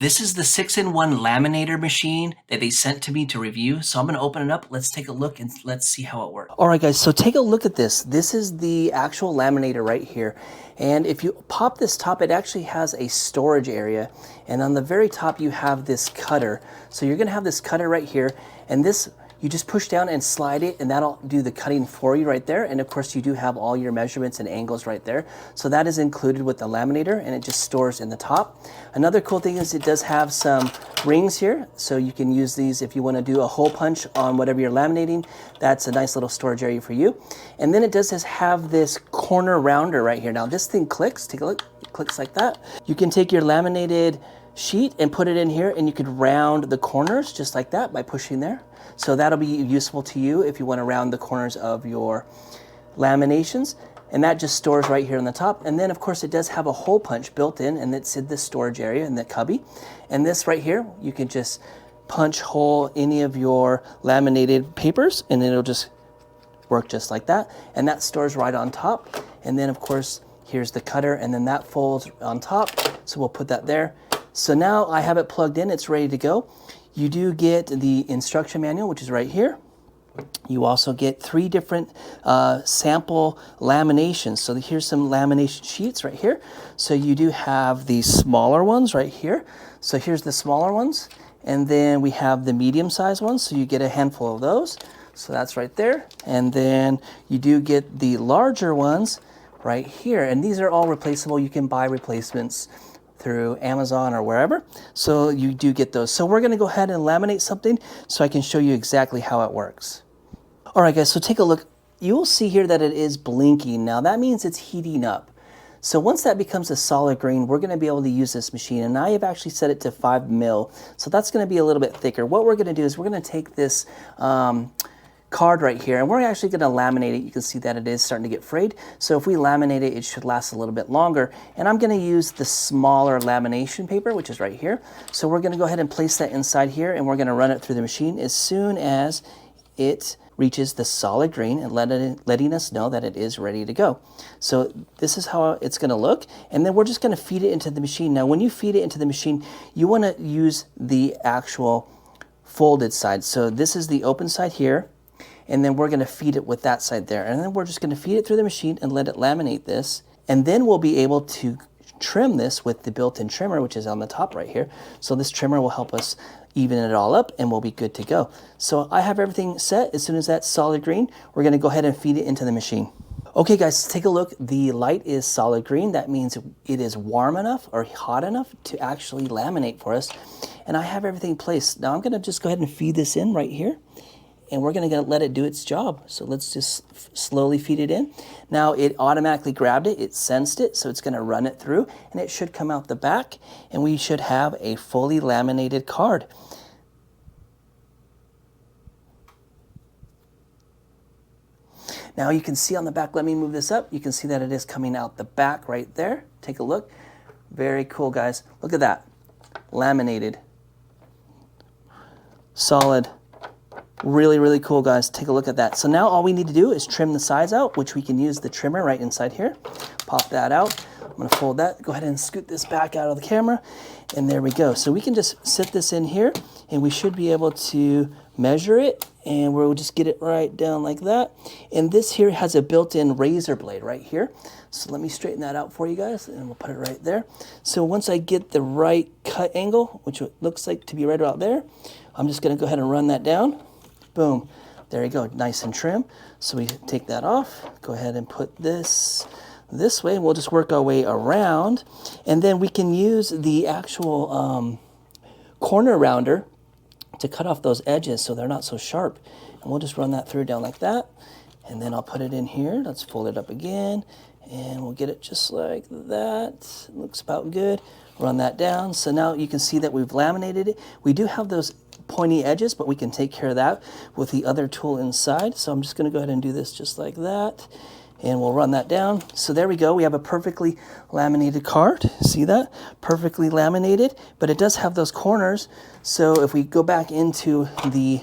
This is the 6-in-1 laminator machine that they sent to me to review. So I'm going to open it up. Let's take a look and let's see how it works. All right, guys, so take a look at this. This is the actual laminator right here. And if you pop this top, it actually has a storage area. And on the very top, you have this cutter. So you're going to have this cutter right here. And this, you just push down and slide it, and that'll do the cutting for you right there. And of course, you do have all your measurements and angles right there. So that is included with the laminator, and it just stores in the top. Another cool thing is it does have some rings here, so you can use these if you want to do a hole punch on whatever you're laminating. That's a nice little storage area for you. And then it does have this corner rounder right here. Now this thing clicks, take a look, it clicks like that. You can take your laminated sheet and put it in here, and you could round the corners just like that by pushing there. So that'll be useful to you if you want to round the corners of your laminations. And that just stores right here on the top. And then of course it does have a hole punch built in, and it's in this storage area in that cubby. And this right here, you can just punch hole any of your laminated papers, and it'll just work just like that. And that stores right on top. And then of course, here's the cutter, and then that folds on top. So we'll put that there. So now I have it plugged in, it's ready to go. You do get the instruction manual, which is right here. You also get 3 different sample laminations. So here's some lamination sheets right here. So you do have the smaller ones right here. So here's the smaller ones. And then we have the medium-sized ones. So you get a handful of those. So that's right there. And then you do get the larger ones right here. And these are all replaceable. You can buy replacements through Amazon or wherever. So you do get those. So we're going to go ahead and laminate something so I can show you exactly how it works. All right, guys, so take a look. You will see here that it is blinking. Now that means it's heating up. So once that becomes a solid green, we're going to be able to use this machine. And I have actually set it to 5 mil. So that's going to be a little bit thicker. What we're going to do is we're going to take this card right here, and we're actually going to laminate it. You can see that it is starting to get frayed. So if we laminate it, it should last a little bit longer. And I'm going to use the smaller lamination paper, which is right here. So we're going to go ahead and place that inside here, and we're going to run it through the machine as soon as it reaches the solid green and letting us know that it is ready to go. So this is how it's going to look, and then we're just going to feed it into the machine. Now when you feed it into the machine, you want to use the actual folded side. So this is the open side here, and then we're going to feed it with that side there. And then we're just going to feed it through the machine and let it laminate this. And then we'll be able to trim this with the built-in trimmer, which is on the top right here. So this trimmer will help us even it all up, and we'll be good to go. So I have everything set. As soon as that's solid green, we're going to go ahead and feed it into the machine. Okay guys, take a look. The light is solid green. That means it is warm enough or hot enough to actually laminate for us. And I have everything placed. Now I'm going to just go ahead and feed this in right here, and we're going to let it do its job. So let's just slowly feed it in. Now it automatically grabbed it, it sensed it, so it's going to run it through, and it should come out the back, and we should have a fully laminated card. Now you can see on the back, let me move this up, you can see that it is coming out the back right there. Take a look. Very cool, guys. Look at that. Laminated. Solid. Really, really cool, guys. Take a look at that. So now all we need to do is trim the sides out, which we can use the trimmer right inside here. Pop that out. I'm going to fold that. Go ahead and scoot this back out of the camera. And there we go. So we can just sit this in here, and we should be able to measure it, and we'll just get it right down like that. And this here has a built-in razor blade right here. So let me straighten that out for you guys, and we'll put it right there. So once I get the right cut angle, which it looks like to be right about there, I'm just going to go ahead and run that down. Boom. There you go. Nice and trim. So we take that off. Go ahead and put this way. We'll just work our way around. And then we can use the actual corner rounder to cut off those edges so they're not so sharp. And we'll just run that through down like that. And then I'll put it in here. Let's fold it up again. And we'll get it just like that. It looks about good. Run that down. So now you can see that we've laminated it. We do have those pointy edges, but we can take care of that with the other tool inside. So I'm just going to go ahead and do this just like that, and we'll run that down. So there we go. We have a perfectly laminated card. See that? Perfectly laminated, but it does have those corners. So if we go back into the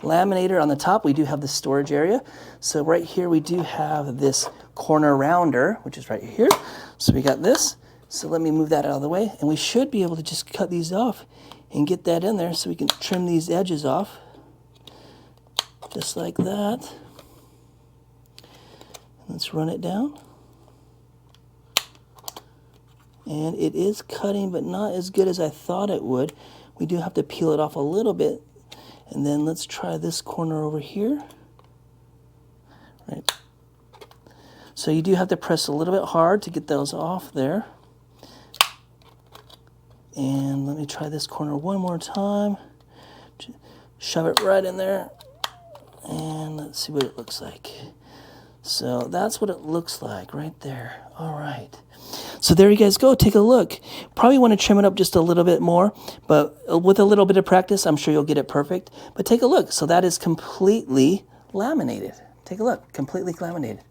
laminator on the top, we do have the storage area. So right here we do have this corner rounder, which is right here. So we got this. So let me move that out of the way, and we should be able to just cut these off and get that in there so we can trim these edges off. Just like that. Let's run it down. And it is cutting, but not as good as I thought it would. We do have to peel it off a little bit. And then let's try this corner over here. Right. So you do have to press a little bit hard to get those off there. And let me try this corner one more time. Shove it right in there. And let's see what it looks like. So that's what it looks like right there. All right. So there you guys go. Take a look. Probably want to trim it up just a little bit more, but with a little bit of practice, I'm sure you'll get it perfect. But take a look. So that is completely laminated. Take a look. Completely laminated.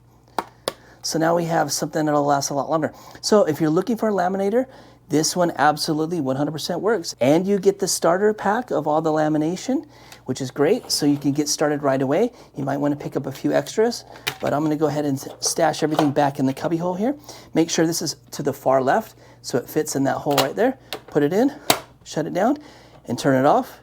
So now we have something that'll last a lot longer. So if you're looking for a laminator, this one absolutely 100% works. And you get the starter pack of all the lamination, which is great. So you can get started right away. You might want to pick up a few extras, but I'm going to go ahead and stash everything back in the cubby hole here. Make sure this is to the far left so it fits in that hole right there. Put it in, shut it down, and turn it off,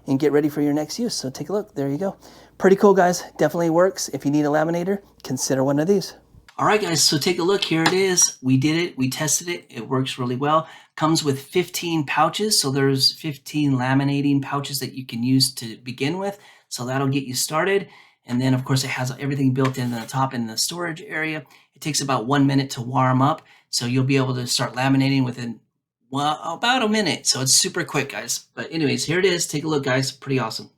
and get ready for your next use. So take a look. There you go. Pretty cool, guys. Definitely works. If you need a laminator, consider one of these. All right, guys, so take a look. Here it is. We did it. We tested it. It works really well. Comes with 15 pouches, so there's 15 laminating pouches that you can use to begin with. So that'll get you started. And then, of course, it has everything built in the top in the storage area. It takes about 1 minute to warm up, so you'll be able to start laminating within, well, about a minute. So it's super quick, guys. But anyways, here it is. Take a look, guys. Pretty awesome.